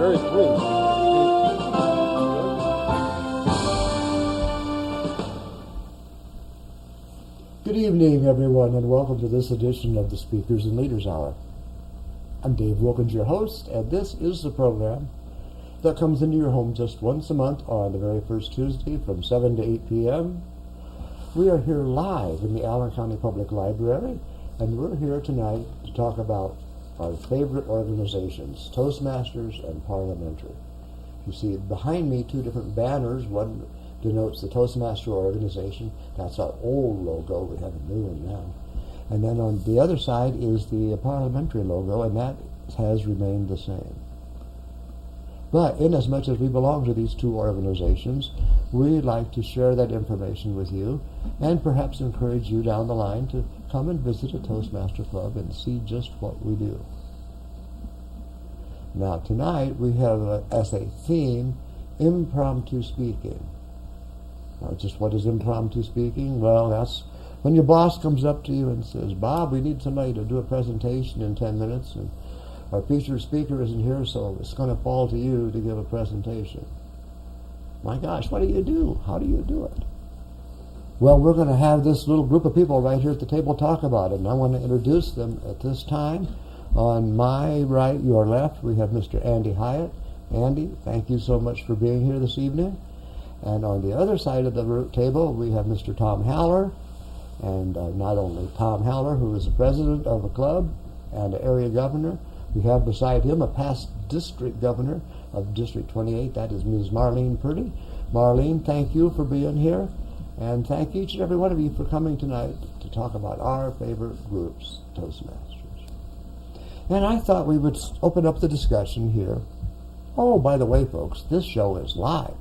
very pleased. Good evening, everyone, and welcome to this edition of the Speakers and Leaders Hour. I'm Dave Wilkins, your host, and this is the program that comes into your home just once a month on the very first Tuesday from 7 to 8 p.m. We are here live in the Allen County Public Library, and we're here tonight to talk about our favorite organizations, Toastmasters and Parliamentary. You see behind me two different banners. One denotes the Toastmaster organization. That's our old logo. We have a new one now. And then on the other side is the Parliamentary logo, and that has remained the same. But inasmuch as we belong to these two organizations, we'd like to share that information with you and perhaps encourage you down the line to come and visit a Toastmaster club and see just what we do. Now tonight we have as a theme, impromptu speaking. Now, just what is impromptu speaking? Well, that's when your boss comes up to you and says, Bob, we need somebody to do a presentation in 10 minutes, and our featured speaker isn't here, so it's going to fall to you to give a presentation. My gosh, what do you do? How do you do it? Well, we're going to have this little group of people right here at the table talk about it, and I want to introduce them at this time. On my right, your left, we have Mr. Andy Hiatt. Andy, thank you so much for being here this evening. And on the other side of the table, we have Mr. Tom Haller, and not only Tom Haller, who is the president of the club and the area governor. We have beside him a past district governor of District 28, that is Ms. Marlene Purdy. Marlene, thank you for being here, and thank each and every one of you for coming tonight to talk about our favorite groups, Toastmasters. And I thought we would open up the discussion here. Oh, by the way, folks, this show is live.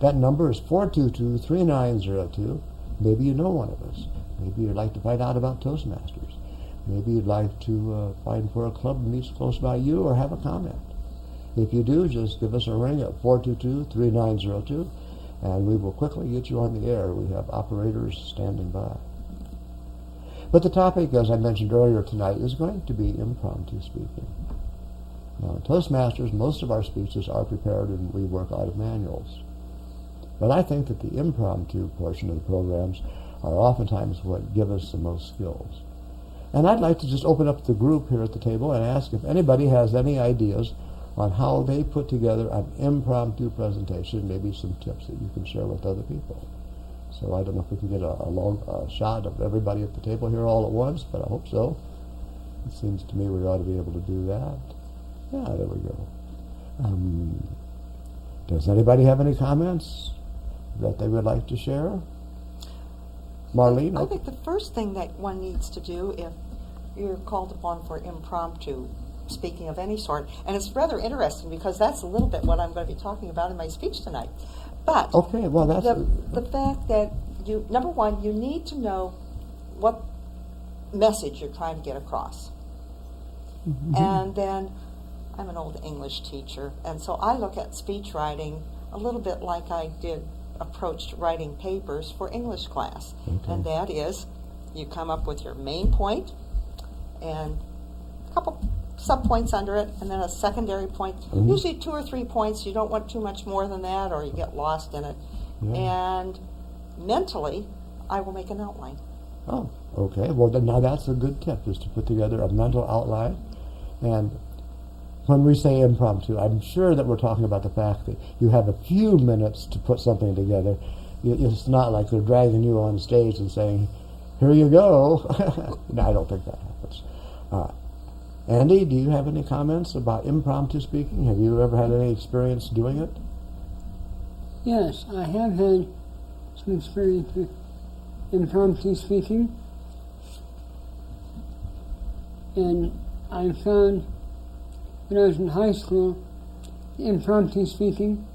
That number is 422-3902. Maybe you know one of us. Maybe you'd like to find out about Toastmasters. Maybe you'd like to find for a club that meets close by you or have a comment. If you do, just give us a ring at 422-3902, and we will quickly get you on the air. We have operators standing by. But the topic, as I mentioned earlier tonight, is going to be impromptu speaking. Now, in Toastmasters, most of our speeches are prepared and we work out of manuals. But I think that the impromptu portion of the programs are oftentimes what give us the most skills. And I'd like to just open up the group here at the table and ask if anybody has any ideas on how they put together an impromptu presentation, maybe some tips that you can share with other people. So I don't know if we can get a long shot of everybody at the table here all at once, but I hope so. It seems to me we ought to be able to do that. Yeah, there we go. Does anybody have any comments that they would like to share? Marlene? I think the first thing that one needs to do if you're called upon for impromptu speaking of any sort, and it's rather interesting because that's a little bit what I'm going to be talking about in my speech tonight. But okay, well, that's the fact that you, number one, you need to know what message you're trying to get across. Mm-hmm. And then I'm an old English teacher, and so I look at speech writing a little bit like I approached writing papers for English class. Okay. And that is, you come up with your main point and a couple sub-points under it, and then a secondary point, usually 2 or 3 points. You don't want too much more than that or you get lost in it. Yeah. And mentally, I will make an outline. Oh, okay. Well, then now that's a good tip, is to put together a mental outline. And when we say impromptu, I'm sure that we're talking about the fact that you have a few minutes to put something together. It's not like they're dragging you on stage and saying, here you go. No, I don't think that happens. Andy, do you have any comments about impromptu speaking? Have you ever had any experience doing it? Yes, I have had some experience with impromptu speaking. And I found when I was in high school, impromptu speaking,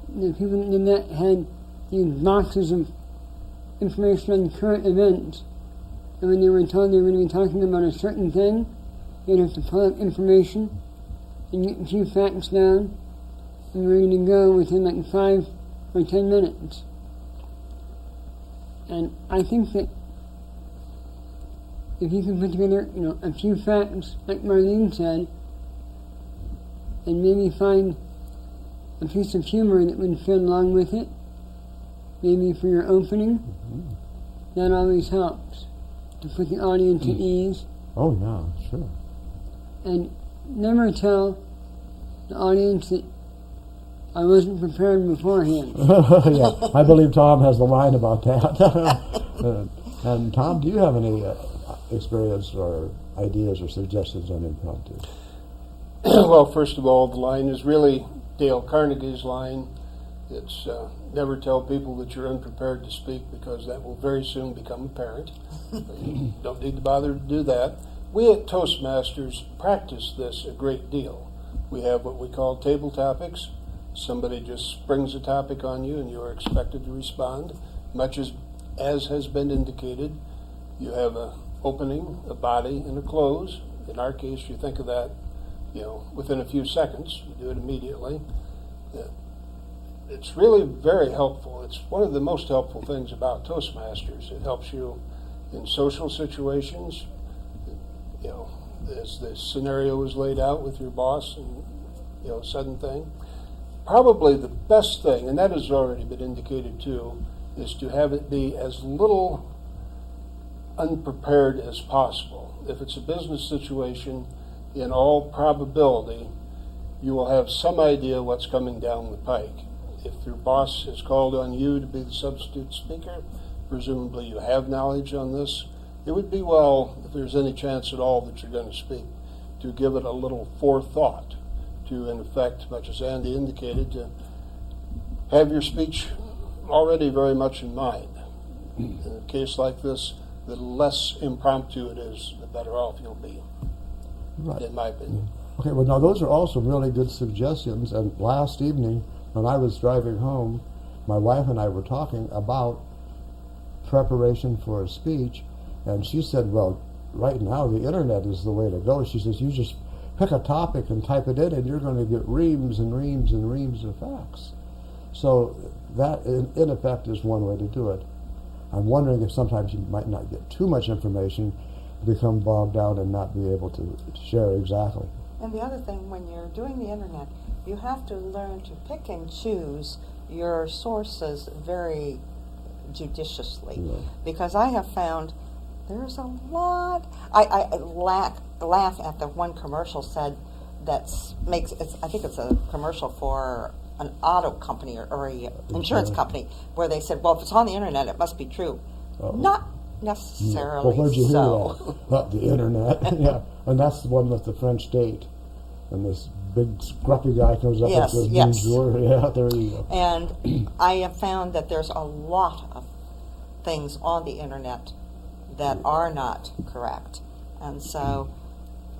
the people that did that had these boxes of information on current events. And when they were told they were going to be talking about a certain thing, you'd have to pull up information and get a few facts down and ready to go within like 5 or 10 minutes. And I think that if you can put together, a few facts, like Marlene said, and maybe find a piece of humor that would fit along with it, maybe for your opening. That always helps to put the audience at ease. Oh, yeah, sure. And never tell the audience that I wasn't prepared beforehand. Yeah, I believe Tom has the line about that. And Tom, do you have any experience or ideas or suggestions on impromptu? Well, first of all, the line is really Dale Carnegie's line. It's never tell people that you're unprepared to speak, because that will very soon become apparent. You don't need to bother to do that. We at Toastmasters practice this a great deal. We have what we call table topics. Somebody just springs a topic on you and you are expected to respond. Much as has been indicated, you have an opening, a body, and a close. In our case, you think of that, within a few seconds. You do it immediately. It's really very helpful. It's one of the most helpful things about Toastmasters. It helps you in social situations. As the scenario is laid out with your boss and, sudden thing. Probably the best thing, and that has already been indicated too, is to have it be as little unprepared as possible. If it's a business situation, in all probability, you will have some idea what's coming down the pike. If your boss has called on you to be the substitute speaker, presumably you have knowledge on this. It would be well, if there's any chance at all that you're going to speak, to give it a little forethought, to, in effect, much as Andy indicated, to have your speech already very much in mind. In a case like this, the less impromptu it is, the better off you'll be, Right. in my opinion. Okay, well, now those are also really good suggestions. And last evening, when I was driving home, my wife and I were talking about preparation for a speech, and she said, well, right now the internet is the way to go. She says, you just pick a topic and type it in, and you're going to get reams and reams and reams of facts. So that, in effect, is one way to do it. I'm wondering if sometimes you might not get too much information, become bogged down, and not be able to share exactly. And the other thing, when you're doing the internet, you have to learn to pick and choose your sources very judiciously. Yeah. Because I have found there's a lot. I laugh at the one commercial said I think it's a commercial for an auto company or a insurance company, where they said, well, if it's on the internet, it must be true. Uh-oh. Not necessarily. Well, where'd you hear so. that? Not the internet. Yeah, and that's the one with the French date, and this big scruffy guy comes up Yes, and says, yes. bonjour. Yeah, there you go. And I have found that there's a lot of things on the internet that are not correct. And so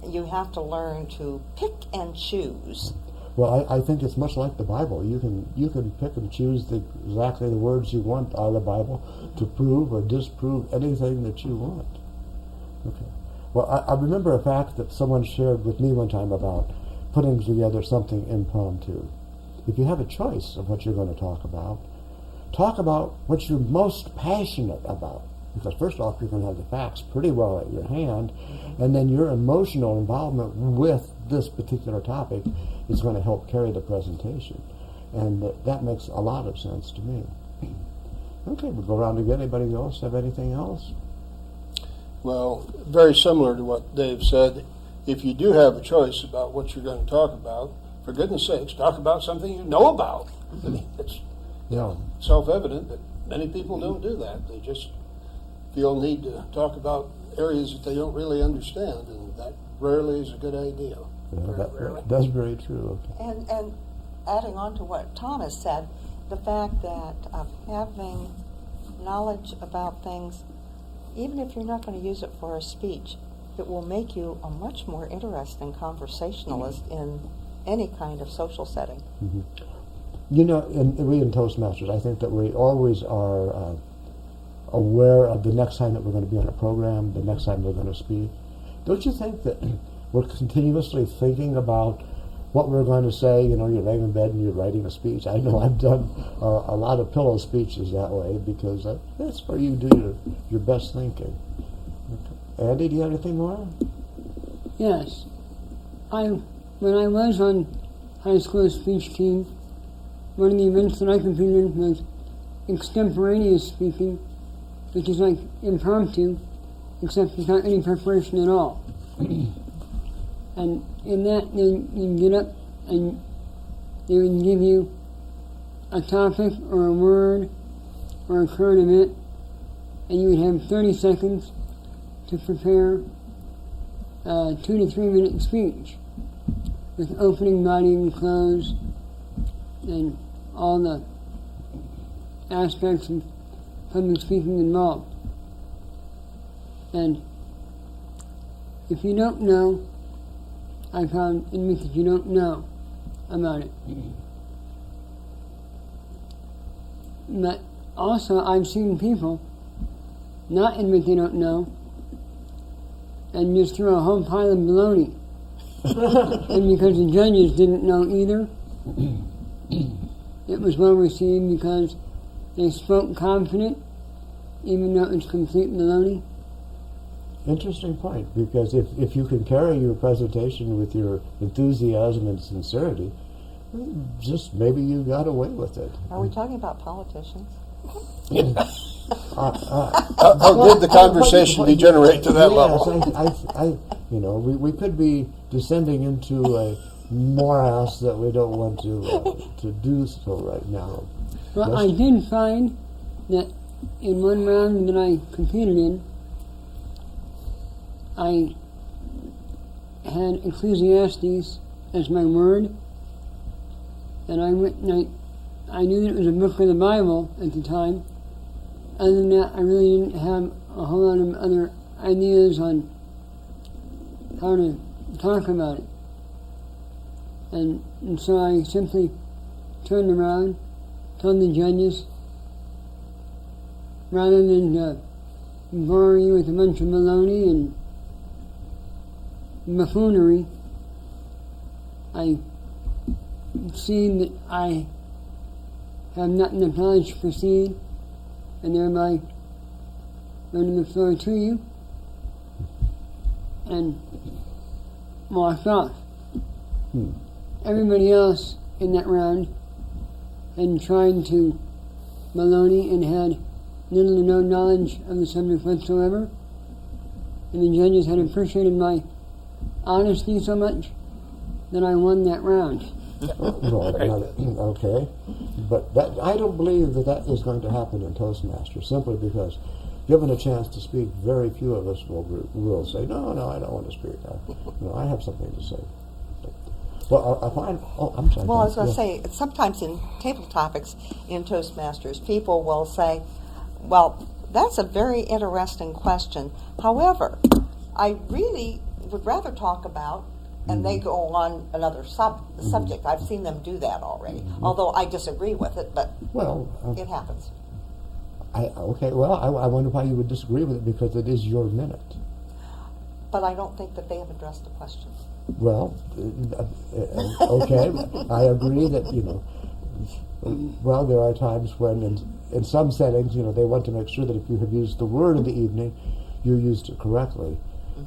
you have to learn to pick and choose. Well, I think it's much like the Bible. You can pick and choose exactly the words you want out of the Bible to prove or disprove anything that you want. Okay. Well, I remember a fact that someone shared with me one time about putting together something impromptu. If you have a choice of what you're going to talk about what you're most passionate about. Because first off, you're going to have the facts pretty well at your hand, and then your emotional involvement with this particular topic is going to help carry the presentation. And that makes a lot of sense to me. Okay, we'll go around again. Anybody else have anything else? Well, very similar to what Dave said, if you do have a choice about what you're going to talk about, for goodness sakes, talk about something you know about. I mean, it's self-evident that many people don't do that. They just feel need to talk about areas that they don't really understand, and that rarely is a good idea. That's very true. Okay. And adding on to what Thomas said, the fact that of having knowledge about things, even if you're not going to use it for a speech, it will make you a much more interesting conversationalist in any kind of social setting. Mm-hmm. We in Toastmasters, I think that we always are aware of the next time that we're going to be on a program, the next time we're going to speak. Don't you think that we're continuously thinking about what we're going to say? You're laying in bed and you're writing a speech. I know I've done a lot of pillow speeches that way, because that's where you do your best thinking. Okay. Andy, do you have anything more? Yes. When I was on high school speech team. One of the events that I competed in was extemporaneous speaking, which is like impromptu, except without any preparation at all. And in that, then you get up and they would give you a topic or a word or a current event, and you would have 30 seconds to prepare a 2 to 3 minute speech with opening, body, and close, and all the aspects of public speaking involved. And if you don't know, I found admit that you don't know about it. But also, I've seen people not admit they don't know and just throw a whole pile of baloney. And because the judges didn't know either, it was well received because they spoke confident, even though it was complete baloney. Interesting point, because if you can carry your presentation with your enthusiasm and sincerity, just maybe you got away with it. Are we talking about politicians? How did the conversation degenerate to that level? Yes, we could be descending into a morass that we don't want to do so right now. Well, Yes? I did find that in one round that I competed in, I had Ecclesiastes as my word, and I knew that it was a book of the Bible at the time. Other than that, I really didn't have a whole lot of other ideas on how to talk about it. And so I simply turned around, told the judges, rather than bore you with a bunch of baloney and buffoonery, I see that I have not enough knowledge to proceed, and thereby running the floor to you, and walked off. Everybody else in that round had tried to baloney and had little to no knowledge of the subject whatsoever, and the judges had appreciated my honesty so much that I won that round. Okay, but I don't believe that is going to happen in Toastmasters, simply because, given a chance to speak, very few of us will say, no, I don't want to speak. I have something to say. Well, I'm sorry. Well, I was going to say, sometimes in table topics in Toastmasters, people will say, well, that's a very interesting question. However, I really would rather talk about, and they go on another subject. I've seen them do that already, although I disagree with it, but it happens. I wonder why you would disagree with it, because it is your minute. But I don't think that they have addressed the question. Well, okay, I agree that, well, there are times when in some settings, they want to make sure that if you have used the word in the evening, you used it correctly.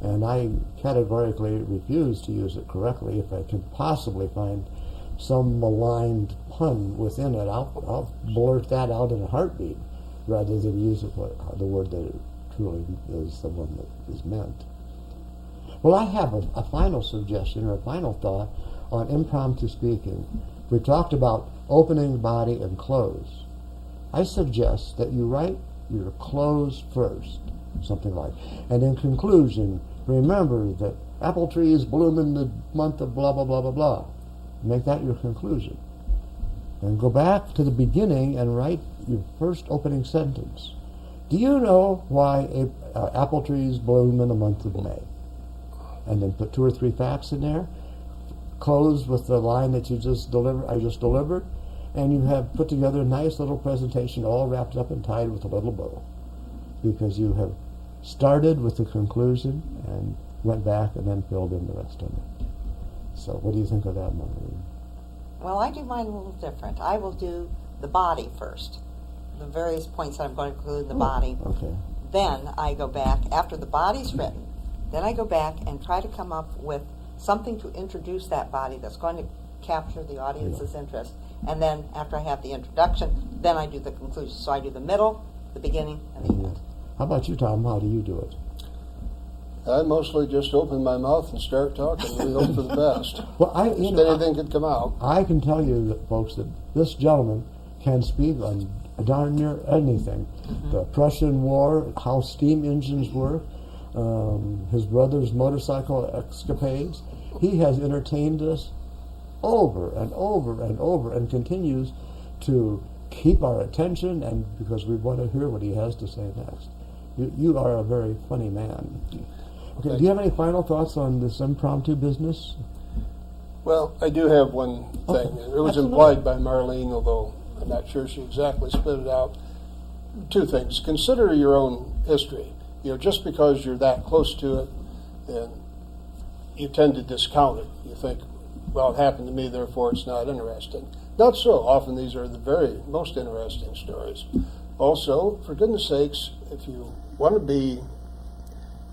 And I categorically refuse to use it correctly. If I can possibly find some maligned pun within it, I'll blurt that out in a heartbeat, rather than use it the word that it truly is the one that is meant. Well, I have a final suggestion or a final thought on impromptu speaking. We talked about opening, body, and close. I suggest that you write your close first, something like, and in conclusion, remember that apple trees bloom in the month of blah, blah, blah, blah, blah. Make that your conclusion. And go back to the beginning and write your first opening sentence. Do you know why apple trees bloom in the month of May? And then put 2 or 3 facts in there. Close with the line that I just delivered, and you have put together a nice little presentation, all wrapped up and tied with a little bow, because you have started with the conclusion and went back and then filled in the rest of it. So what do you think of that, Marlene? Well, I do mine a little different. I will do the body first, the various points that I'm going to include in the body. Okay. Then I go back, after the body's written, then I go back and try to come up with something to introduce that body that's going to capture the audience's interest. And then after I have the introduction, then I do the conclusion. So I do the middle, the beginning, and the end. How about you, Tom? How do you do it? I mostly just open my mouth and start talking. We hope for the best. Well, If anything could come out. I can tell you, that, folks, that this gentleman can speak on darn near anything. The Prussian War, how steam engines work, his brother's motorcycle escapades. He has entertained us over and over and over, and continues to keep our attention, and because we want to hear what he has to say next. You are a very funny man. Okay, do you have any final thoughts on this impromptu business? Well, I do have one thing. It was implied by Marlene, although I'm not sure she exactly split it out. Two things. Consider your own history. Just because you're that close to it, and you tend to discount it. You think, well, it happened to me, therefore it's not interesting. Not so. Often these are the very most interesting stories. Also, for goodness sakes, if you want to be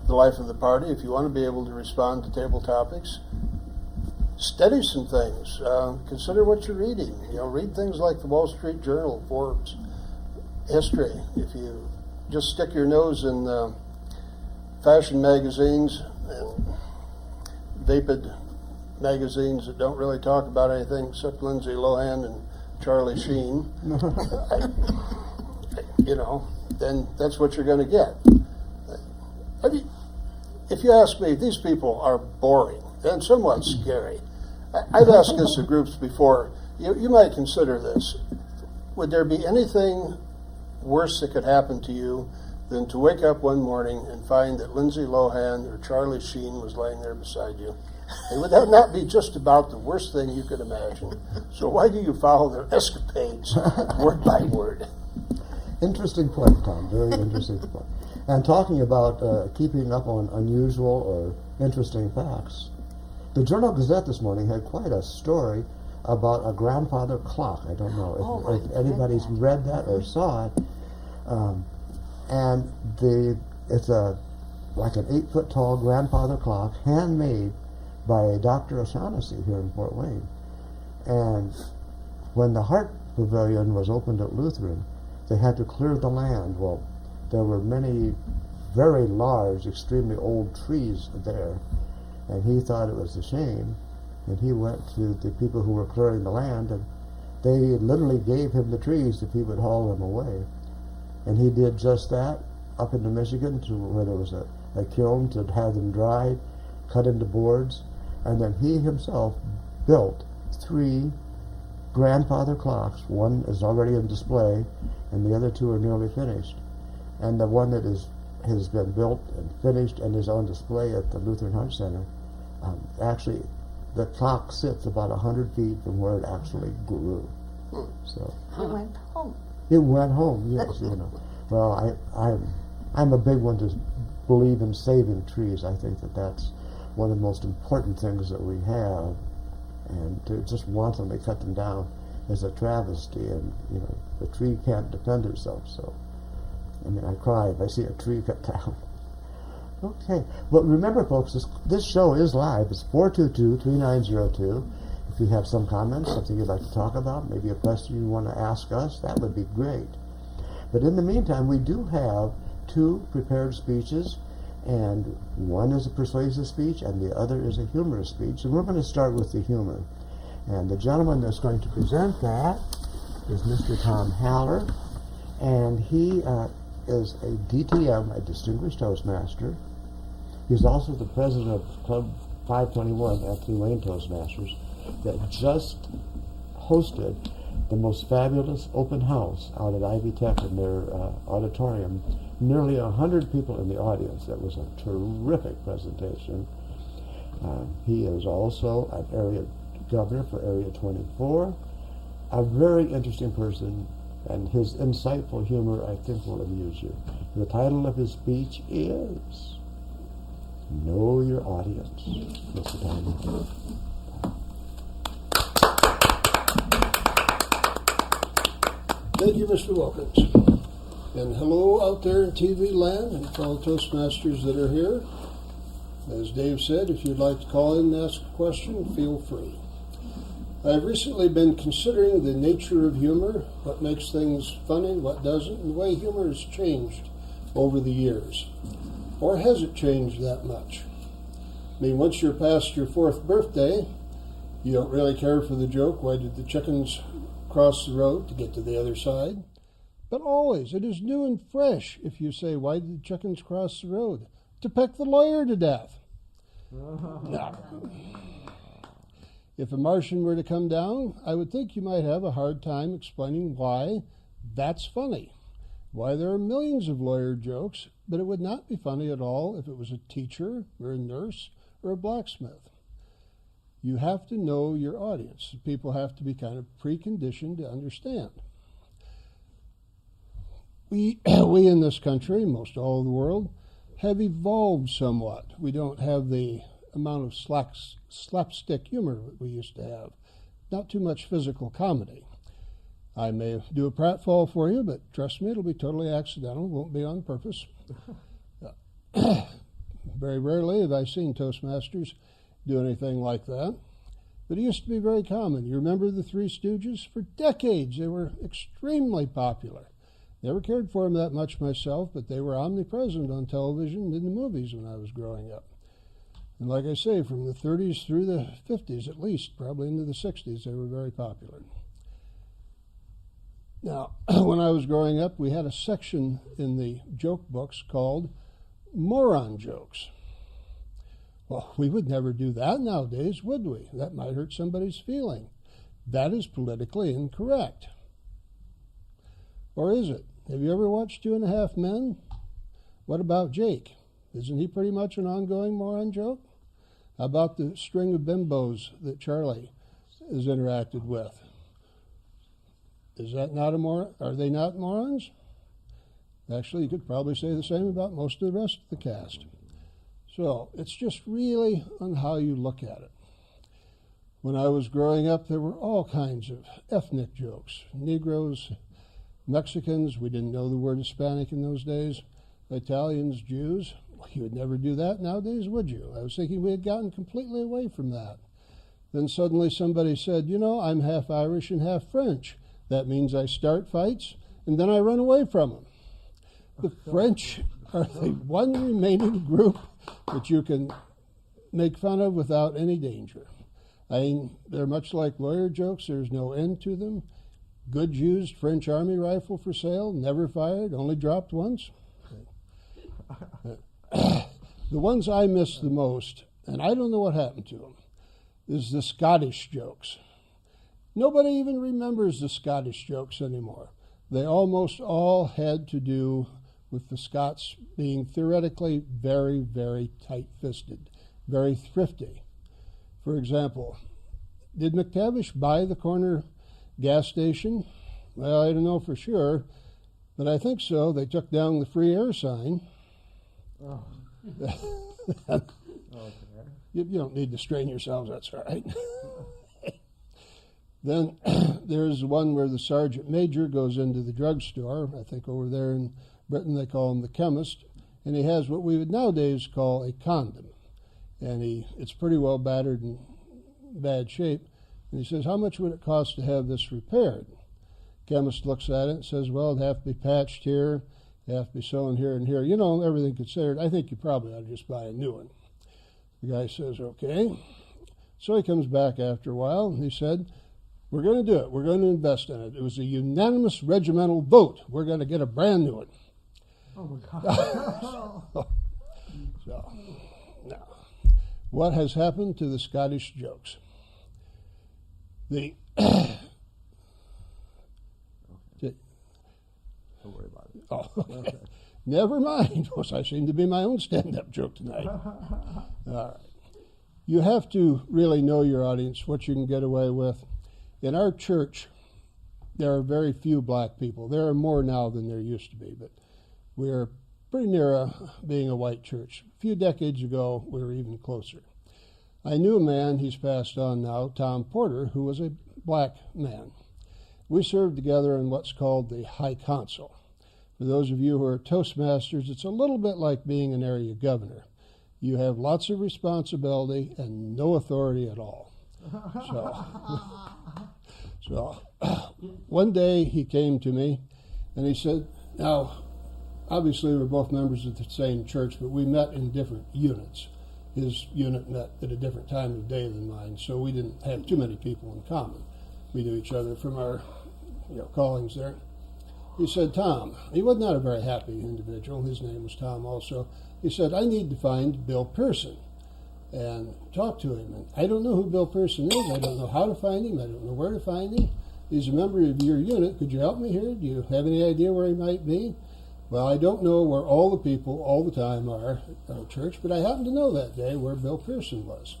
the life of the party, if you want to be able to respond to table topics, study some things. Consider what you're reading. Read things like the Wall Street Journal, Forbes, history. If you just stick your nose in fashion magazines and vapid magazines that don't really talk about anything except Lindsay Lohan and Charlie Sheen, then that's what you're going to get. If you ask me, these people are boring and somewhat scary. I've asked this to groups before. You might consider this. Would there be anything worse that could happen to you than to wake up one morning and find that Lindsay Lohan or Charlie Sheen was laying there beside you? And would that not be just about the worst thing you could imagine? So why do you follow their escapades word by word? Interesting point, Tom. Very interesting point. And talking about keeping up on unusual or interesting facts, the Journal-Gazette this morning had quite a story about a grandfather clock. I don't know if anybody's read that or saw it. And it's like an 8-foot tall grandfather clock, handmade by Dr. O'Shaughnessy here in Fort Wayne. And when the Hart Pavilion was opened at Lutheran, they had to clear the land. Well, there were many very large, extremely old trees there, and he thought it was a shame, and he went to the people who were clearing the land, and they literally gave him the trees if he would haul them away. And he did just that up into Michigan, to where there was a kiln to have them dried, cut into boards, and then he himself built 3 grandfather clocks. One is already in display, and the other 2 are nearly finished. And the one that has been built and finished and is on display at the Lutheran Heart Center, actually, the clock sits about 100 feet from where it actually grew. So It went home. it went home. Yes, Well, I'm a big one to believe in saving trees. I think that's one of the most important things that we have, and to just wantonly cut them down is a travesty. And the tree can't defend itself. So, I cry if I see a tree cut down. Okay. Well, remember, folks, this show is live. It's 422-3902. If you have some comments, something you'd like to talk about, maybe a question you want to ask us, that would be great. But in the meantime, we do have 2 prepared speeches, and one is a persuasive speech, and the other is a humorous speech. And we're going to start with the humor. And the gentleman that's going to present that is Mr. Tom Haller, and he is a DTM, a Distinguished Toastmaster. He's also the president of Club 521 at the Wayne Toastmasters, that just hosted the most fabulous open house out at Ivy Tech in their auditorium. Nearly 100 people in the audience. That was a terrific presentation. He is also an area governor for Area 24. A very interesting person, and his insightful humor, I think, will amuse you. The title of his speech is Know Your Audience. Mr. Tom. Thank you, Mr. Wilkins. And hello out there in TV land and fellow Toastmasters that are here. As Dave said, if you'd like to call in and ask a question, feel free. I've recently been considering the nature of humor, what makes things funny, what doesn't, and the way humor has changed over the years. Or has it changed that much? I mean, once you're past your 4th birthday, you don't really care for the joke, why did the chickens cross the road to get to the other side? But always, it is new and fresh if you say, why did the chickens cross the road? To peck the lawyer to death. No. If a Martian were to come down, I would think you might have a hard time explaining why that's funny, why there are millions of lawyer jokes, but it would not be funny at all if it was a teacher or a nurse or a blacksmith. You have to know your audience. People have to be kind of preconditioned to understand. We in this country, most all of the world, have evolved somewhat. We don't have the amount of slapstick humor that we used to have. Not too much physical comedy. I may do a pratfall for you, but trust me, it'll be totally accidental. It won't be on purpose. Very rarely have I seen Toastmasters do anything like that. But it used to be very common. You remember the Three Stooges? For decades, they were extremely popular. Never cared for them that much myself, but they were omnipresent on television and in the movies when I was growing up. And like I say, from the 30s through the 50s at least, probably into the 60s, they were very popular. Now, when I was growing up, we had a section in the joke books called moron jokes. Well, we would never do that nowadays, would we? That might hurt somebody's feeling. That is politically incorrect. Or is it? Have you ever watched 2.5 Men? What about Jake? Isn't he pretty much an ongoing moron joke? How about the string of bimbos that Charlie has interacted with? Is that not a moron? Are they not morons? Actually, you could probably say the same about most of the rest of the cast. So it's just really on how you look at it. When I was growing up, there were all kinds of ethnic jokes. Negroes, Mexicans, we didn't know the word Hispanic in those days. Italians, Jews. Well, you would never do that nowadays, would you? I was thinking we had gotten completely away from that. Then suddenly somebody said, you know, I'm half Irish and half French. That means I start fights, and then I run away from them. The French are the one remaining group that you can make fun of without any danger. I mean, they're much like lawyer jokes. There's no end to them. Goods used French Army rifle for sale, never fired, only dropped once. The ones I miss the most, and I don't know what happened to them, is the Scottish jokes. Nobody even remembers the Scottish jokes anymore. They almost all had to do with the Scots being theoretically very, very tight-fisted, very thrifty. For example, did McTavish buy the corner gas station? Well, I don't know for sure, but I think so. They took down the free air sign. Oh. You don't need to strain yourselves, that's all right. Then there's one where the sergeant major goes into the drugstore. I think over there in Britain they call him the chemist, and he has what we would nowadays call a condom. And it's pretty well battered and bad shape. And he says, how much would it cost to have this repaired? Chemist looks at it and says, well, it'd have to be patched here, it'd have to be sewn here and here. You know, everything considered, I think you probably ought to just buy a new one. The guy says, okay. So he comes back after a while, and he said, we're going to do it. We're going to invest in it. It was a unanimous regimental vote. We're going to get a brand new one. Oh, my God. So, now, what has happened to the Scottish jokes? Don't worry about it. Oh, okay. Never mind. I seem to be my own stand-up joke tonight. All right. You have to really know your audience, what you can get away with. In our church, there are very few black people. There are more now than there used to be, but we're pretty near being a white church. A few decades ago, we were even closer. I knew a man, he's passed on now, Tom Porter, who was a black man. We served together in what's called the High Council. For those of you who are Toastmasters, it's a little bit like being an area governor. You have lots of responsibility and no authority at all. So one day he came to me and he said, now, obviously we're both members of the same church, but we met in different units. His unit met at a different time of day than mine, so we didn't have too many people in common. We knew each other from our callings there. He said, Tom, he was not a very happy individual. His name was Tom also. He said, I need to find Bill Pearson and talk to him. And I don't know who Bill Pearson is. I don't know how to find him. I don't know where to find him. He's a member of your unit. Could you help me here? Do you have any idea where he might be? Well, I don't know where all the people all the time are at our church, but I happened to know that day where Bill Pearson was.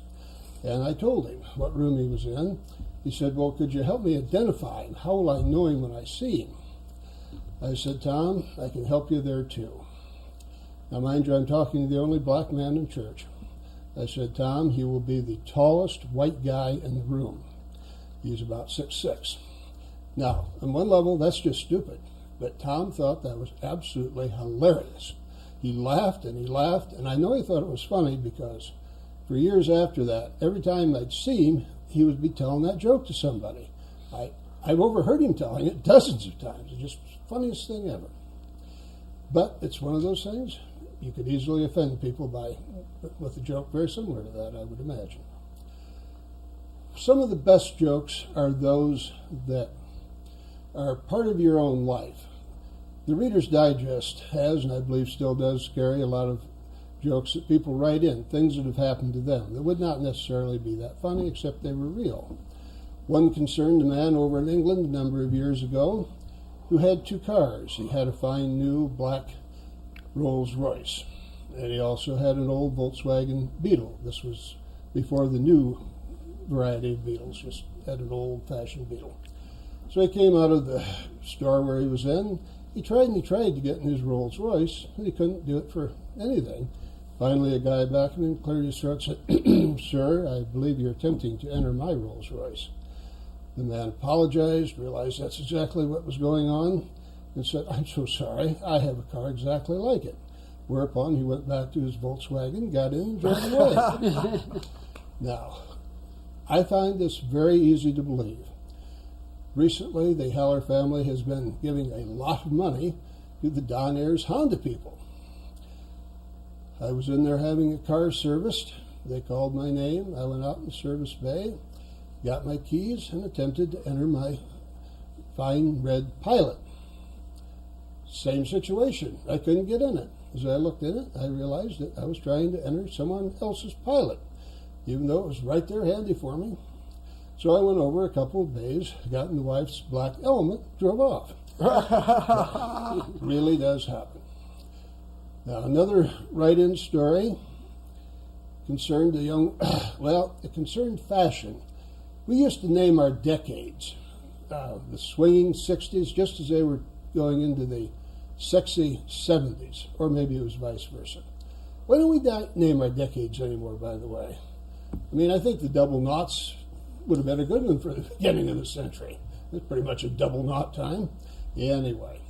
And I told him what room he was in. He said, well, could you help me identify him? How will I know him when I see him? I said, Tom, I can help you there too. Now, mind you, I'm talking to the only black man in church. I said, Tom, he will be the tallest white guy in the room. He's about 6'6". Now, on one level, that's just stupid. But Tom thought that was absolutely hilarious. He laughed, and I know he thought it was funny because for years after that, every time I'd see him, he would be telling that joke to somebody. I've overheard him telling it dozens of times. It's just the funniest thing ever. But it's one of those things. You could easily offend people with a joke very similar to that, I would imagine. Some of the best jokes are those that are part of your own life. The Reader's Digest has, and I believe still does, carry a lot of jokes that people write in, things that have happened to them that would not necessarily be that funny, except they were real. One concerned a man over in England a number of years ago who had two cars. He had a fine new black Rolls Royce, and he also had an old Volkswagen Beetle. This was before the new variety of Beetles, just had an old-fashioned Beetle. So he came out of the store where he was in. He tried to get in his Rolls Royce, and he couldn't do it for anything. Finally, a guy back of him cleared his throat and said, Sir, I believe you're attempting to enter my Rolls Royce. The man apologized, realized that's exactly what was going on, and said, I'm so sorry, I have a car exactly like it. Whereupon he went back to his Volkswagen, got in, and drove away. Now, I find this very easy to believe. Recently, the Heller family has been giving a lot of money to the Don Ayers Honda people. I was in there having a car serviced. They called my name. I went out in the service bay, got my keys, and attempted to enter my fine red Pilot. Same situation. I couldn't get in it. As I looked in it, I realized that I was trying to enter someone else's Pilot, even though it was right there handy for me. So I went over a couple of bays, got in the wife's black Element, drove off. It really does happen. Now, another write-in story concerned it concerned fashion. We used to name our decades, the swinging 60s, just as they were going into the sexy 70s, or maybe it was vice versa. Why don't we name our decades anymore, by the way? I mean, I think the double noughts would have been a good one for the beginning of the century. It's pretty much a double knot time. Yeah, anyway.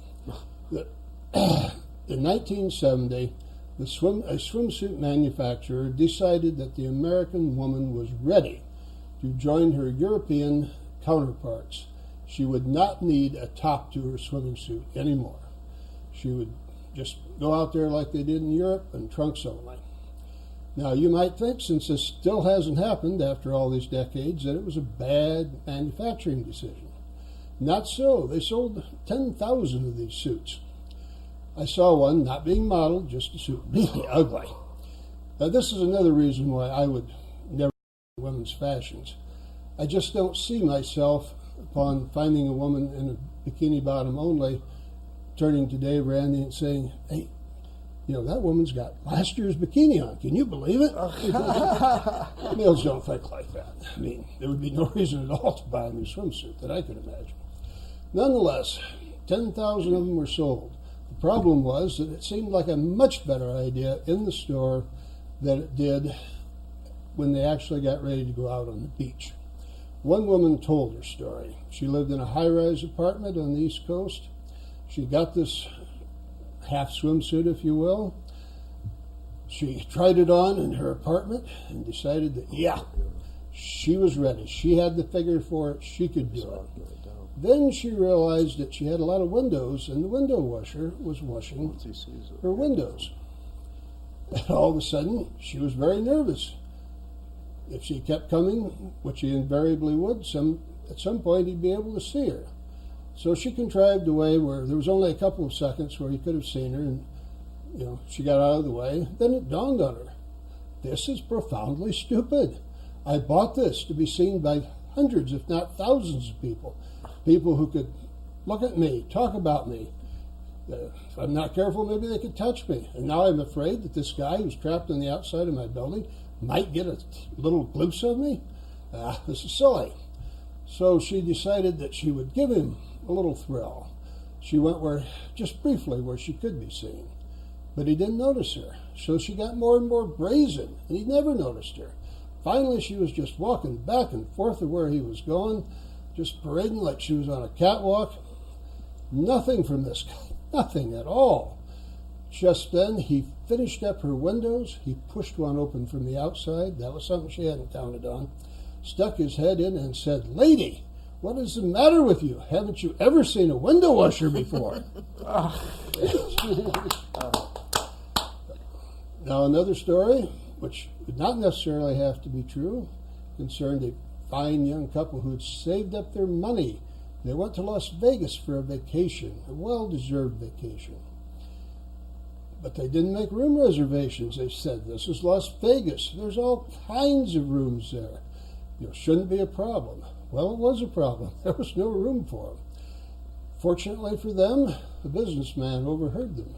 In 1970, a swimsuit manufacturer decided that the American woman was ready to join her European counterparts. She would not need a top to her swimming suit anymore. She would just go out there like they did in Europe and trunks only. Now, you might think, since this still hasn't happened after all these decades, that it was a bad manufacturing decision. Not so. They sold 10,000 of these suits. I saw one not being modeled, just a suit really ugly. Now, this is another reason why I would never do women's fashions. I just don't see myself, upon finding a woman in a bikini bottom only, turning to Dave Randy and saying, hey, you know, that woman's got last year's bikini on. Can you believe it? Males don't think like that. I mean, there would be no reason at all to buy a new swimsuit that I could imagine. Nonetheless, 10,000 of them were sold. The problem was that it seemed like a much better idea in the store than it did when they actually got ready to go out on the beach. One woman told her story. She lived in a high-rise apartment on the East Coast. She got this half swimsuit, if you will. She tried it on in her apartment and decided that, yeah, She was ready. She had the figure for it. She could do it. Then she realized that she had a lot of windows, and the window washer was washing her windows. And all of a sudden, she was very nervous. If she kept coming, which she invariably would, at some point he'd be able to see her. So she contrived a way where there was only a couple of seconds where he could have seen her, and she got out of the way. Then it dawned on her, this is profoundly stupid. I bought this to be seen by hundreds, if not thousands of people who could look at me, talk about me. If I'm not careful, maybe they could touch me. And now I'm afraid that this guy who's trapped on the outside of my building might get a little glimpse of me. This is silly. So she decided that she would give him a little thrill. She went just briefly where she could be seen. But he didn't notice her. So she got more and more brazen, and he never noticed her. Finally, she was just walking back and forth to where he was going, just parading like she was on a catwalk. Nothing from this guy, nothing at all. Just then, he finished up her windows. He pushed one open from the outside. That was something she hadn't counted on. Stuck his head in and said, "Lady, what is the matter with you? Haven't you ever seen a window washer before?" Now, another story, which would not necessarily have to be true, concerned a fine young couple who had saved up their money. They went to Las Vegas for a vacation, a well-deserved vacation. But they didn't make room reservations. They said, this is Las Vegas. There's all kinds of rooms there. Shouldn't be a problem. Well, it was a problem. There was no room for them. Fortunately for them, the businessman overheard them.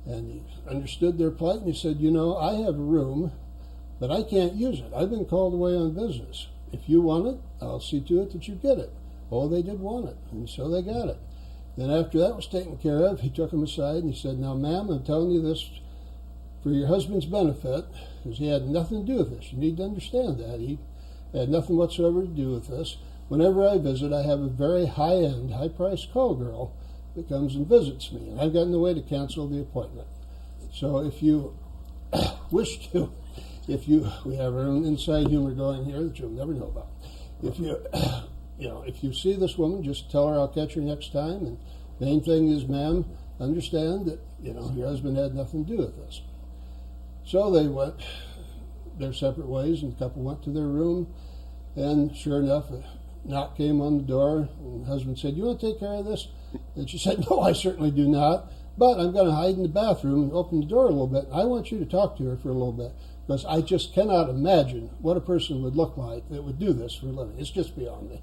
And he understood their plight, and he said, I have a room, but I can't use it. I've been called away on business. If you want it, I'll see to it that you get it. Oh, they did want it, and so they got it. Then after that was taken care of, he took them aside and he said, now, ma'am, I'm telling you this for your husband's benefit, because he had nothing to do with this. You need to understand that. He had nothing whatsoever to do with this. Whenever I visit, I have a very high-end, high-priced call girl that comes and visits me, and I've got no way to cancel the appointment. So if you wish to, we have our own inside humor going here that you'll never know about. If you see this woman, just tell her I'll catch her next time. And main thing is, ma'am, understand that, your husband had nothing to do with this. So they went their separate ways, and the couple went to their room, and sure enough, a knock came on the door, and the husband said, you want to take care of this? And she said, no, I certainly do not, but I'm going to hide in the bathroom and open the door a little bit. I want you to talk to her for a little bit, because I just cannot imagine what a person would look like that would do this for a living. It's just beyond me.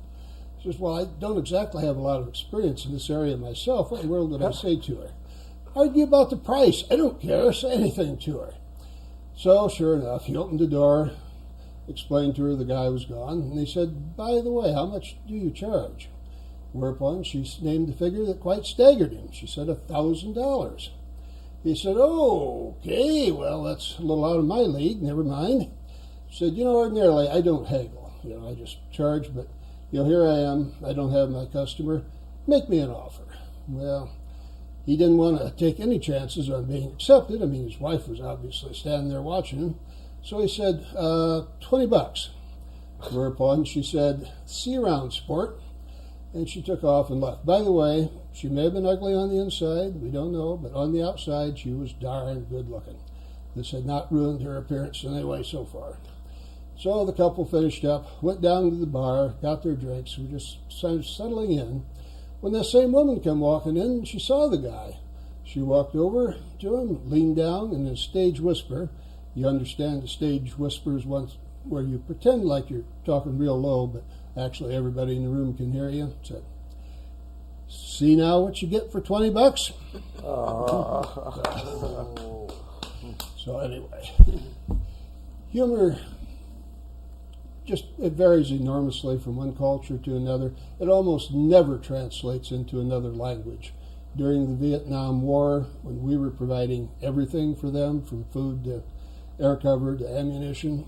She says, well, I don't exactly have a lot of experience in this area myself. What in the world did I say to her? Argue about the price. I don't care. Say anything to her. So, sure enough, he opened the door, explained to her the guy was gone, and he said, by the way, how much do you charge? Whereupon she named a figure that quite staggered him. She said $1,000. He said, oh, okay, well, that's a little out of my league, never mind. She said, ordinarily I don't haggle. I just charge, but, here I am. I don't have my customer. Make me an offer. Well, he didn't want to take any chances on being accepted. I mean, his wife was obviously standing there watching him. So he said, $20. Whereupon she said, see you around, sport. And she took off and left. By the way, she may have been ugly on the inside, we don't know, but on the outside she was darn good looking. This had not ruined her appearance in any way so far. So the couple finished up, went down to the bar, got their drinks, were just settling in, when that same woman came walking in, and she saw the guy. She walked over to him, leaned down, and in a stage whisper, you understand the stage whisper is one where you pretend like you're talking real low, but actually everybody in the room can hear you, said, see now what you get for $20? So anyway, humor, it varies enormously from one culture to another. It almost never translates into another language. During the Vietnam War, when we were providing everything for them, from food to air cover to ammunition,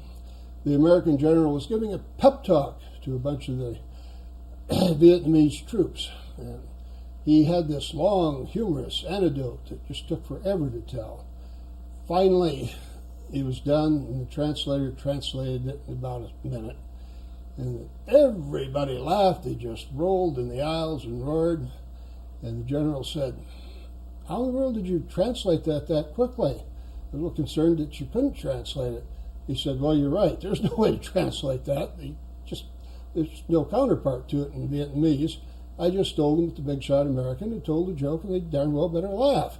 the American general was giving a pep talk to a bunch of the Vietnamese troops. And he had this long, humorous anecdote that just took forever to tell. Finally, he was done, and the translator translated it in about a minute. And everybody laughed. They just rolled in the aisles and roared. And the general said, "How in the world did you translate that quickly?" A little concerned that you couldn't translate it. He said, "Well, you're right. There's no way to translate that. There's no counterpart to it in Vietnamese. I just stole them with the big shot American and told a joke, and they darn well better laugh."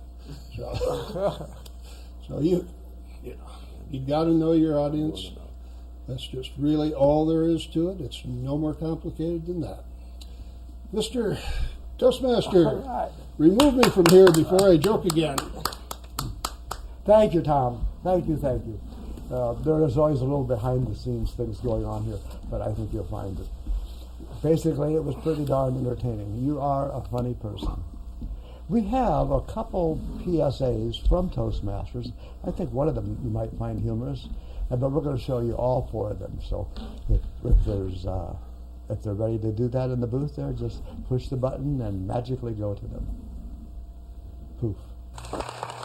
So you got to know your audience. That's just really all there is to it. It's no more complicated than that. Mr. Toastmaster, remove me from here before I joke again. Thank you, Tom. Thank you. There is always a little behind-the-scenes things going on here, but I think you'll find it. Basically, it was pretty darn entertaining. You are a funny person. We have a couple PSAs from Toastmasters. I think one of them you might find humorous, but we're going to show you all four of them. So if they're ready to do that in the booth there, just push the button and magically go to them. Poof.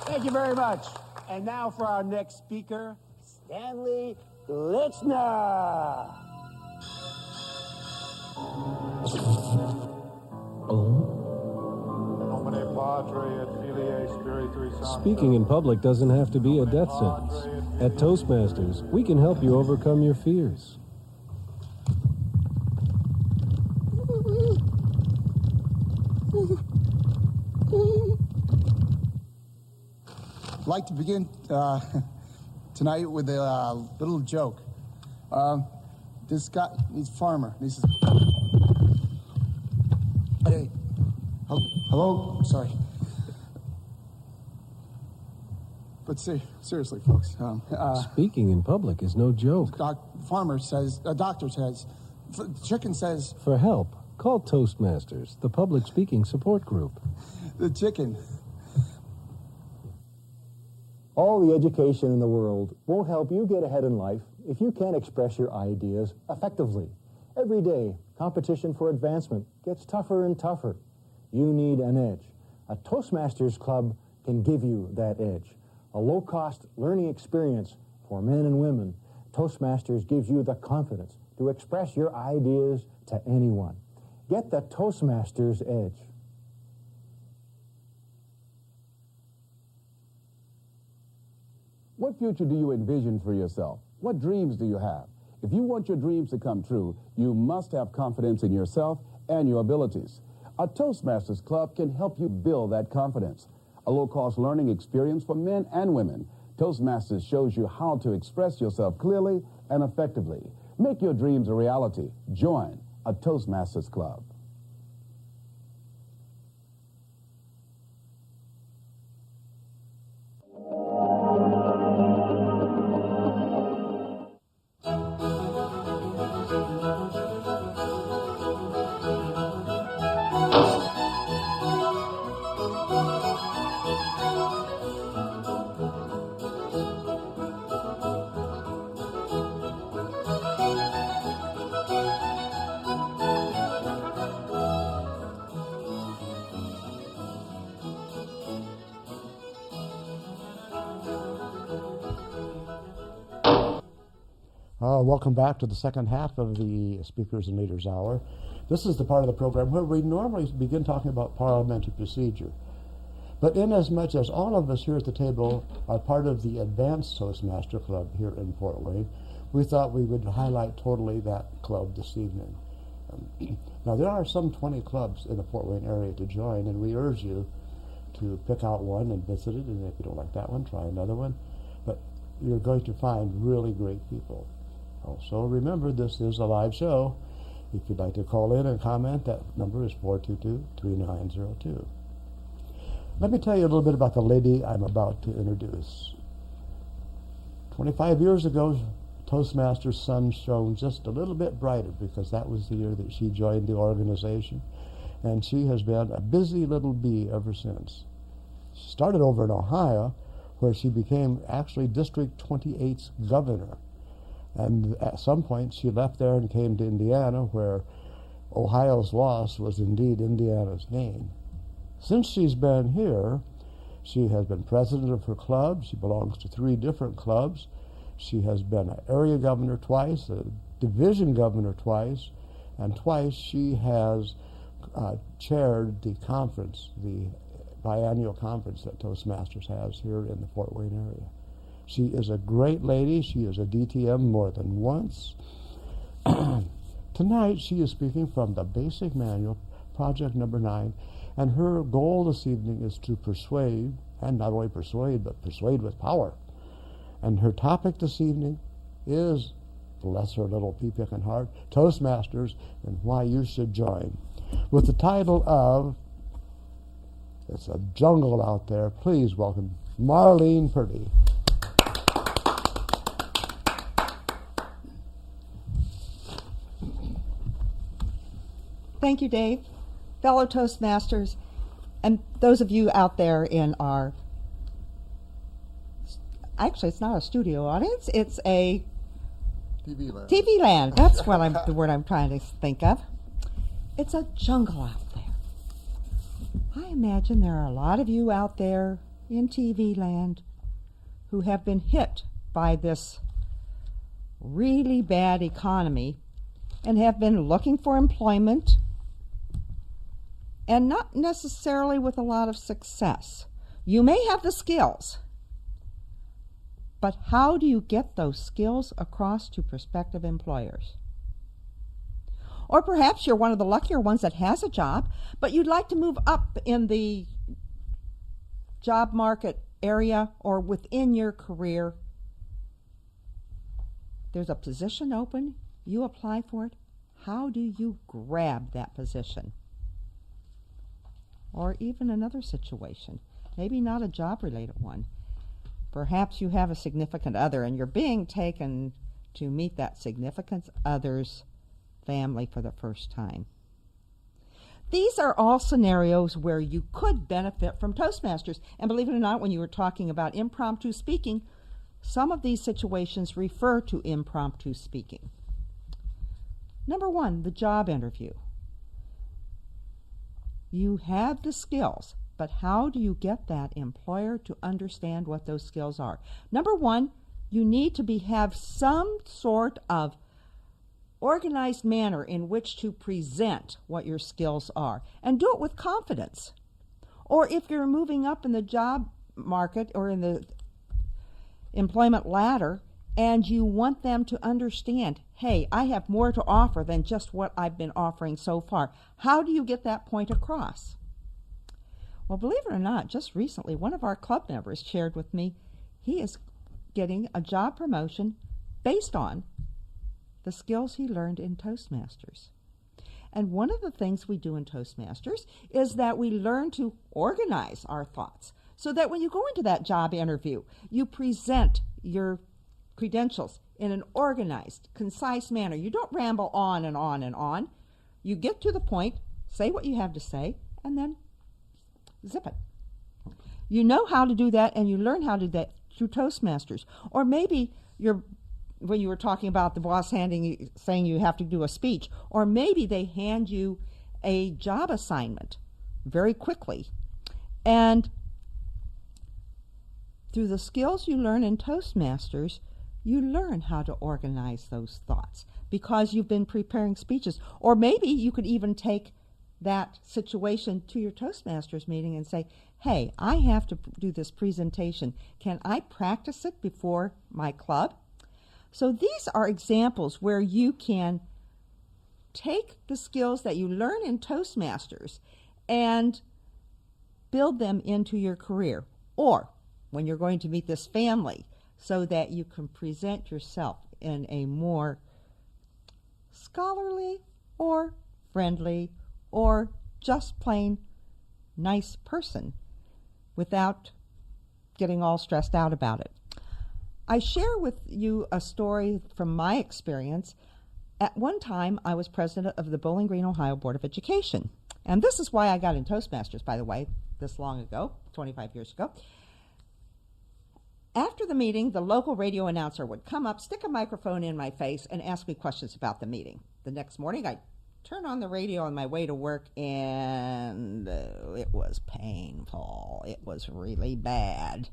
Thank you very much. And now for our next speaker, Stanley Litzner. Speaking in public doesn't have to be a death sentence. At Toastmasters, we can help you overcome your fears. I'd like to begin tonight with a little joke. This guy, he's a farmer. He says, "Hey, hello, sorry." But seriously, folks. Speaking in public is no joke. Farmer says, doctor says, chicken says. For help, call Toastmasters, the public speaking support group. The chicken. All the education in the world won't help you get ahead in life if you can't express your ideas effectively. Every day, competition for advancement gets tougher and tougher. You need an edge. A Toastmasters club can give you that edge. A low-cost learning experience for men and women. Toastmasters gives you the confidence to express your ideas to anyone. Get the Toastmasters edge. What future do you envision for yourself? What dreams do you have? If you want your dreams to come true, you must have confidence in yourself and your abilities. A Toastmasters Club can help you build that confidence. A low-cost learning experience for men and women. Toastmasters shows you how to express yourself clearly and effectively. Make your dreams a reality. Join a Toastmasters Club. Welcome back to the second half of the Speakers and Leaders Hour. This is the part of the program where we normally begin talking about parliamentary procedure. But inasmuch as all of us here at the table are part of the Advanced Toastmaster Club here in Fort Wayne, we thought we would highlight totally that club this evening. Now, there are some 20 clubs in the Fort Wayne area to join, and we urge you to pick out one and visit it, and if you don't like that one, try another one. But you're going to find really great people. Also, remember, this is a live show. If you'd like to call in and comment, that number is 422-3902. Let me tell you a little bit about the lady I'm about to introduce. 25 years ago, Toastmasters' sun shone just a little bit brighter because that was the year that she joined the organization. And she has been a busy little bee ever since. She started over in Ohio, where she became actually District 28's governor. And at some point, she left there and came to Indiana, where Ohio's loss was indeed Indiana's gain. Since she's been here, she has been president of her club. She belongs to 3 different clubs. She has been an area governor twice, a division governor twice, and twice she has chaired the conference, the biannual conference that Toastmasters has here in the Fort Wayne area. She is a great lady. She is a DTM more than once. Tonight she is speaking from the basic manual, project number 9, and her goal this evening is to persuade, and not only persuade, but persuade with power. And her topic this evening is, bless her little pea-picking heart, Toastmasters and why you should join. With the title of, it's a jungle out there, please welcome Marlene Purdy. Thank you, Dave. Fellow Toastmasters, and those of you out there in our, actually it's not a studio audience, it's a TV land. TV land. That's the word I'm trying to think of. It's a jungle out there. I imagine there are a lot of you out there in TV land who have been hit by this really bad economy and have been looking for employment, and not necessarily with a lot of success. You may have the skills, but how do you get those skills across to prospective employers? Or perhaps you're one of the luckier ones that has a job, but you'd like to move up in the job market area or within your career. There's a position open, you apply for it. How do you grab that position? Or even another situation, maybe not a job-related one. Perhaps you have a significant other and you're being taken to meet that significant other's family for the first time. These are all scenarios where you could benefit from Toastmasters. And believe it or not, when you were talking about impromptu speaking, some of these situations refer to impromptu speaking. Number 1, the job interview. You have the skills, but how do you get that employer to understand what those skills are? Number 1, you need to have some sort of organized manner in which to present what your skills are, and do it with confidence. Or if you're moving up in the job market or in the employment ladder, and you want them to understand, hey, I have more to offer than just what I've been offering so far. How do you get that point across? Well, believe it or not, just recently, one of our club members shared with me he is getting a job promotion based on the skills he learned in Toastmasters. And one of the things we do in Toastmasters is that we learn to organize our thoughts so that when you go into that job interview, you present your credentials in an organized, concise manner. You don't ramble on and on and on. You get to the point, say what you have to say, and then zip it. You know how to do that, and you learn how to do that through Toastmasters. Or maybe when you were talking about the boss saying you have to do a speech, or maybe they hand you a job assignment very quickly. And through the skills you learn in Toastmasters, you learn how to organize those thoughts because you've been preparing speeches. Or maybe you could even take that situation to your Toastmasters meeting and say, hey, I have to do this presentation. Can I practice it before my club? So these are examples where you can take the skills that you learn in Toastmasters and build them into your career. Or when you're going to meet this family, so that you can present yourself in a more scholarly or friendly or just plain nice person without getting all stressed out about it. I share with you a story from my experience. At one time, I was president of the Bowling Green, Ohio Board of Education. And this is why I got in Toastmasters, by the way, this long ago, 25 years ago. After the meeting, the local radio announcer would come up, stick a microphone in my face, and ask me questions about the meeting. The next morning, I'd turn on the radio on my way to work, and it was painful. It was really bad.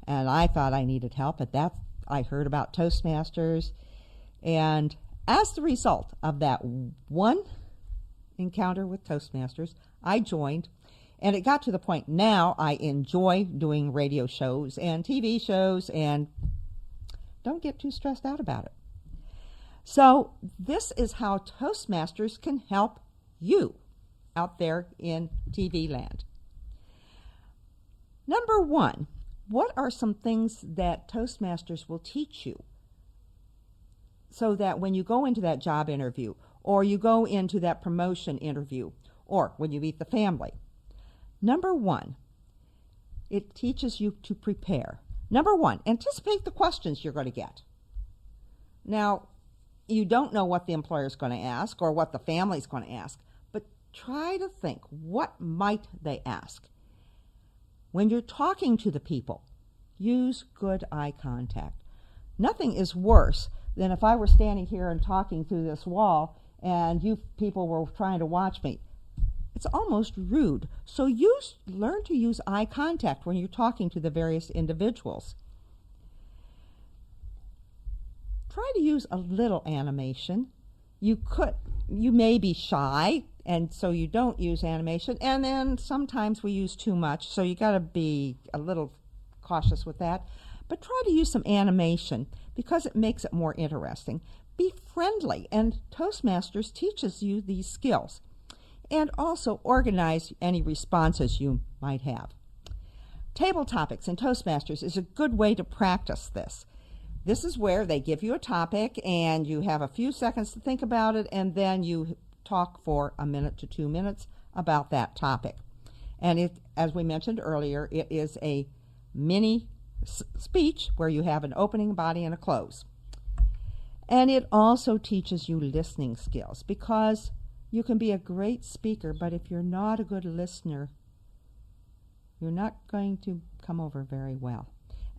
And I thought I needed help. At that, I heard about Toastmasters, And as the result of that one encounter with Toastmasters, I joined, and it got to the point now I enjoy doing radio shows and TV shows and don't get too stressed out about it. So this is how Toastmasters can help you out there in TV land. Number one, what are some things that Toastmasters will teach you so that when you go into that job interview, or you go into that promotion interview, or when you meet the family? Number one, it teaches you to prepare. Number one, anticipate the questions you're going to get. Now, you don't know what the employer's going to ask or what the family's going to ask, but try to think, what might they ask? When you're talking to the people, use good eye contact. Nothing is worse than if I were standing here and talking through this wall and you people were trying to watch me. It's almost rude. So learn to use eye contact when you're talking to the various individuals. Try to use a little animation. You may be shy, and so you don't use animation, and then sometimes we use too much, so you got to be a little cautious with that. But try to use some animation because it makes it more interesting. Be friendly, and Toastmasters teaches you these skills. And also organize any responses you might have. Table topics in Toastmasters is a good way to practice this. This is where they give you a topic and you have a few seconds to think about it, and then you talk for 1 minute to 2 minutes about that topic. And as we mentioned earlier, it is a mini speech where you have an opening, body, and a close. And it also teaches you listening skills, because you can be a great speaker, but if you're not a good listener, you're not going to come over very well.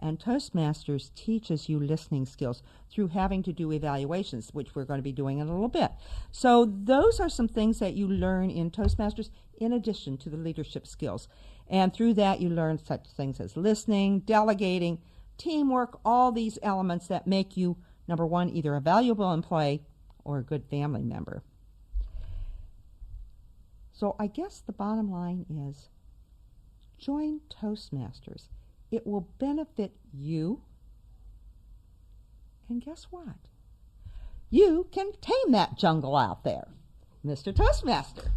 And Toastmasters teaches you listening skills through having to do evaluations, which we're going to be doing in a little bit. So those are some things that you learn in Toastmasters in addition to the leadership skills. And through that you learn such things as listening, delegating, teamwork, all these elements that make you, number one, either a valuable employee or a good family member. So I guess the bottom line is, join Toastmasters. It will benefit you. And guess what? You can tame that jungle out there. Mr. Toastmaster.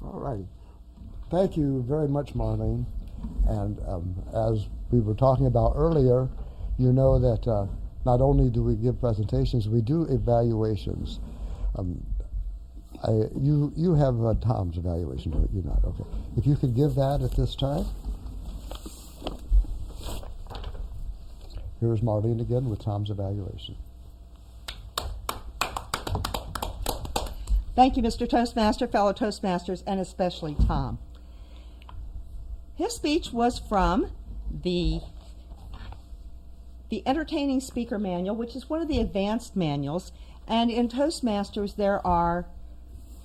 All righty. Thank you very much, Marlene. And as we were talking about earlier, you know that not only do we give presentations, we do evaluations. You have Tom's evaluation, don't you not? Okay. If you could give that at this time. Here's Marlene again with Tom's evaluation. Thank you, Mr. Toastmaster, fellow Toastmasters, and especially Tom. His speech was from the Entertaining Speaker Manual, which is one of the advanced manuals. And in Toastmasters, there are,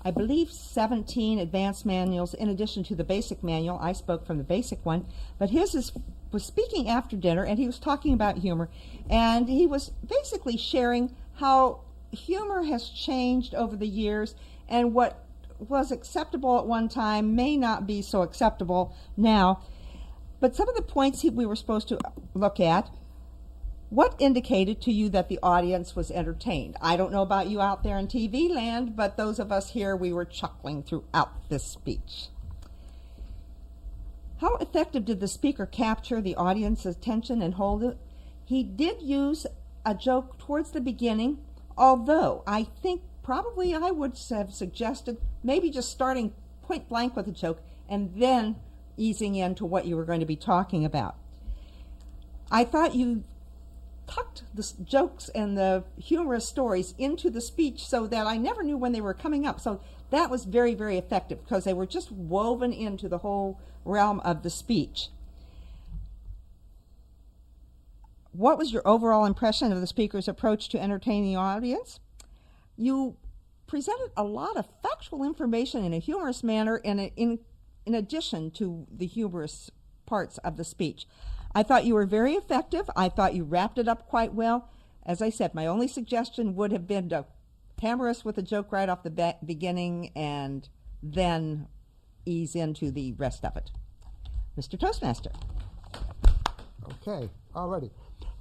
I believe, 17 advanced manuals in addition to the basic manual. I spoke from the basic one. But his was speaking after dinner, and he was talking about humor. And he was basically sharing how humor has changed over the years, and what was acceptable at one time may not be so acceptable now. But some of the points we were supposed to look at: what indicated to you that the audience was entertained? I don't know about you out there in TV land, but those of us here, we were chuckling throughout this speech. How effective did the speaker capture the audience's attention and hold it? He did use a joke towards the beginning, although I think probably I would have suggested maybe just starting point blank with a joke and then easing into what you were going to be talking about. I thought you tucked the jokes and the humorous stories into the speech so that I never knew when they were coming up. So that was very, very effective because they were just woven into the whole realm of the speech. What was your overall impression of the speaker's approach to entertaining the audience? You presented a lot of factual information in a humorous manner in addition to the humorous parts of the speech. I thought you were very effective. I thought you wrapped it up quite well. As I said, my only suggestion would have been to hammer us with a joke right off the beginning and then ease into the rest of it. Mr. Toastmaster. Okay, alrighty.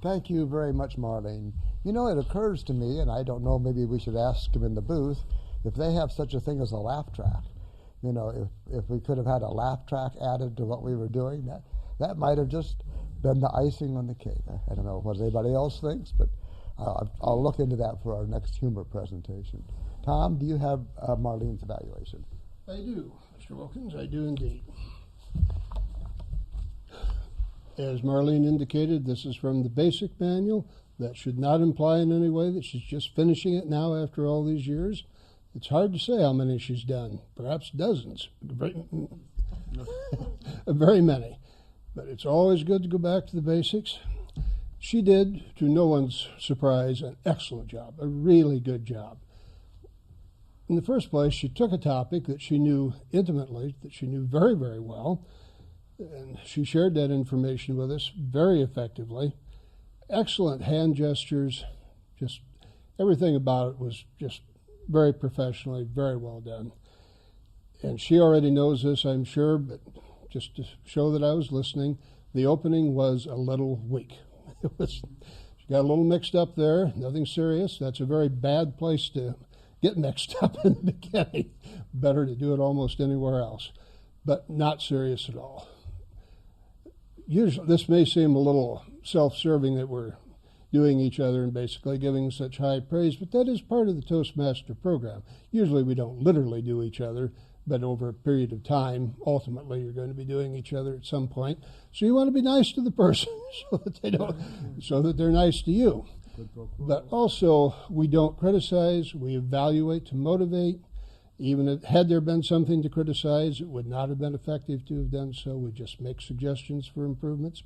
Thank you very much, Marlene. You know, it occurs to me, and I don't know, maybe we should ask them in the booth, if they have such a thing as a laugh track. You know, if we could have had a laugh track added to what we were doing, that might have just been the icing on the cake. I don't know what anybody else thinks, but I'll look into that for our next humor presentation. Tom, do you have Marlene's evaluation? I do, Mr. Wilkins, I do indeed. As Marlene indicated, this is from the basic manual. That should not imply in any way that she's just finishing it now after all these years. It's hard to say how many she's done, perhaps dozens, very many. But it's always good to go back to the basics. She did, to no one's surprise, an excellent job, a really good job. In the first place, she took a topic that she knew intimately, that she knew very, very well, and she shared that information with us very effectively. Excellent hand gestures, just everything about it was just very professionally, very well done. And she already knows this, I'm sure, but just to show that I was listening, the opening was a little weak. She got a little mixed up there, nothing serious. That's a very bad place to get mixed up in the beginning. Better to do it almost anywhere else, but not serious at all. Usually, this may seem a little self-serving that we're doing each other and basically giving such high praise, but that is part of the Toastmaster program. Usually we don't literally do each other, but over a period of time, ultimately you're going to be doing each other at some point. So you want to be nice to the person so that they're nice to you. But also, we don't criticize, we evaluate to motivate. Even if, had there been something to criticize, it would not have been effective to have done so. We just make suggestions for improvements.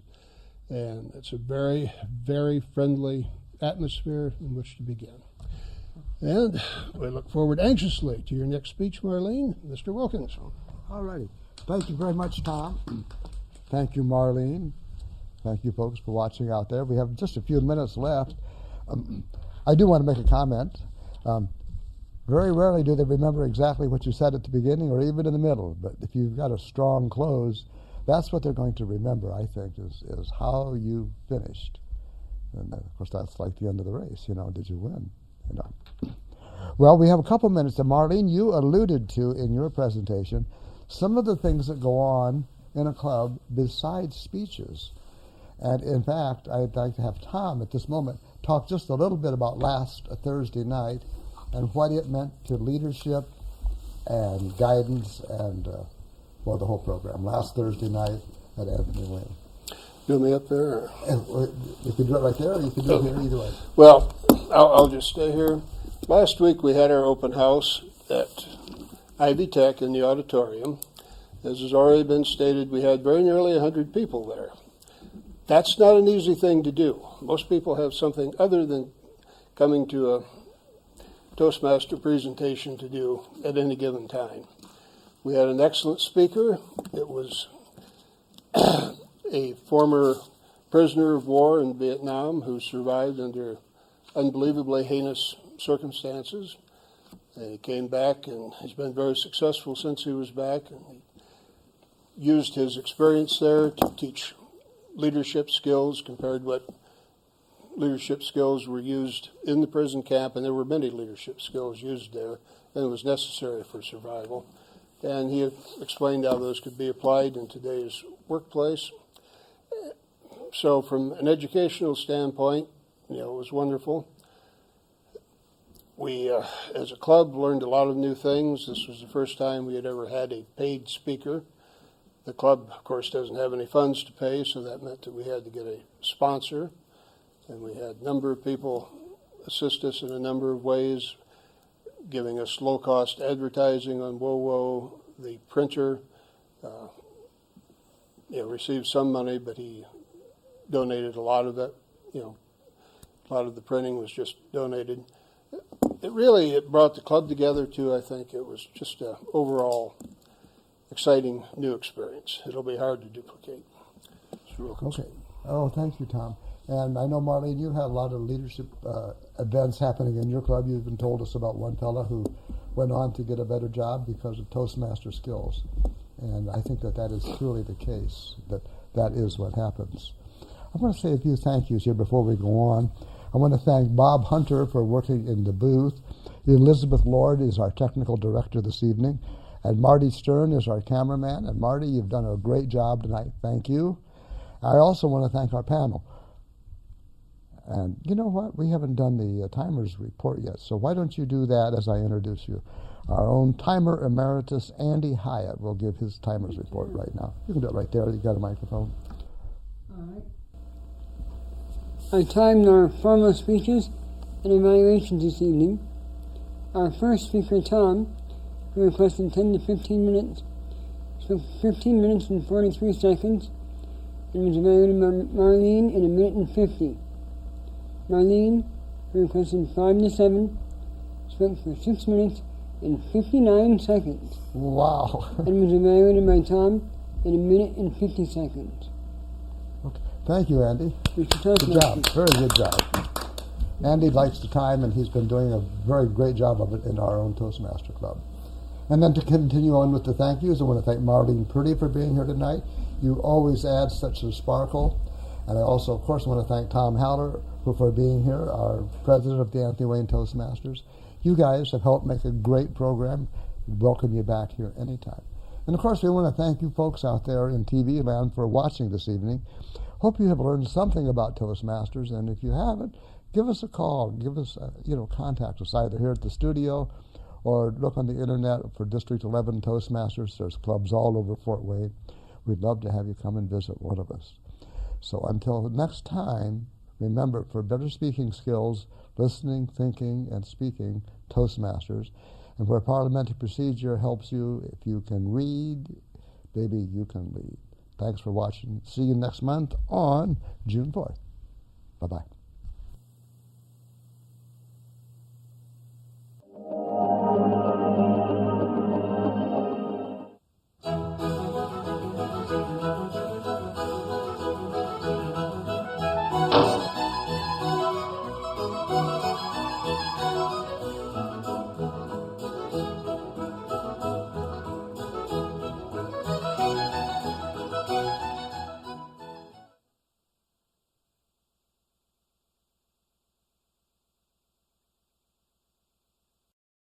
And it's a very, very friendly atmosphere in which to begin. And we look forward anxiously to your next speech, Marlene. Mr. Wilkins. All righty. Thank you very much, Tom. Thank you, Marlene. Thank you, folks, for watching out there. We have just a few minutes left. I do want to make a comment. Very rarely do they remember exactly what you said at the beginning or even in the middle, but if you've got a strong close, that's what they're going to remember, I think, is how you finished. And of course, that's like the end of the race, did you win? Well, we have a couple minutes, and Marlene, you alluded to in your presentation some of the things that go on in a club besides speeches. And in fact, I'd like to have Tom at this moment talk just a little bit about last Thursday night and what it meant to leadership and guidance and, the whole program. Last Thursday night at Anthony Wayne. Do me up there? You can do it right there, or you can do it here, either way. Well, I'll just stay here. Last week we had our open house at Ivy Tech in the auditorium. As has already been stated, we had very nearly 100 people there. That's not an easy thing to do. Most people have something other than coming to a Toastmaster presentation to do at any given time. We had an excellent speaker. It was a former prisoner of war in Vietnam who survived under unbelievably heinous circumstances. He came back and he's been very successful since he was back. And he used his experience there to teach leadership skills compared to what leadership skills were used in the prison camp, and there were many leadership skills used there, and it was necessary for survival. And he explained how those could be applied in today's workplace. So from an educational standpoint, it was wonderful. We, as a club, learned a lot of new things. This was the first time we had ever had a paid speaker. The club, of course, doesn't have any funds to pay, so that meant that we had to get a sponsor. And we had a number of people assist us in a number of ways, giving us low-cost advertising on WoWo. The printer received some money, but he donated a lot of it. A lot of the printing was just donated. It brought the club together, too, I think. It was just an overall exciting new experience. It'll be hard to duplicate. Okay. Oh, thank you, Tom. And I know, Marlene, you had a lot of leadership events happening in your club. You even told us about one fella who went on to get a better job because of Toastmaster skills. And I think that that is truly the case, that is what happens. I want to say a few thank yous here before we go on. I want to thank Bob Hunter for working in the booth. Elizabeth Lord is our technical director this evening. And Marty Stern is our cameraman. And Marty, you've done a great job tonight. Thank you. I also want to thank our panel. And you know what? We haven't done the timers report yet. So why don't you do that as I introduce you? Our own timer emeritus, Andy Hiatt, will give his timers report right now. You can do it right there. You got a microphone. All right. I timed our formal speeches and evaluations this evening. Our first speaker, Tom, who requested 10 to 15 minutes, spoke 15 minutes and 43 seconds, and was evaluated by Marlene in 1 minute and 50. Marlene, who requested 5 to 7, spoke for 6 minutes and 59 seconds. Wow. And was evaluated by Tom in 1 minute and 50 seconds. Okay. Thank you, Andy. Mr. Good job. Very good job. Andy likes the time, and he's been doing a very great job of it in our own Toastmaster Club. And then to continue on with the thank yous, I want to thank Marlene Purdy for being here tonight. You always add such a sparkle. And I also, of course, want to thank Tom Haller for being here, our president of the Anthony Wayne Toastmasters. You guys have helped make a great program. We welcome you back here anytime. And, of course, we want to thank you folks out there in TV land for watching this evening. Hope you have learned something about Toastmasters. And if you haven't, give us a call. Give us, contact us either here at the studio or look on the internet for District 11 Toastmasters. There's clubs all over Fort Wayne. We'd love to have you come and visit one of us. So until next time, remember, for better speaking skills, listening, thinking, and speaking, Toastmasters. And where parliamentary procedure helps you, if you can read, baby, you can lead. Thanks for watching. See you next month on June 4th. Bye-bye.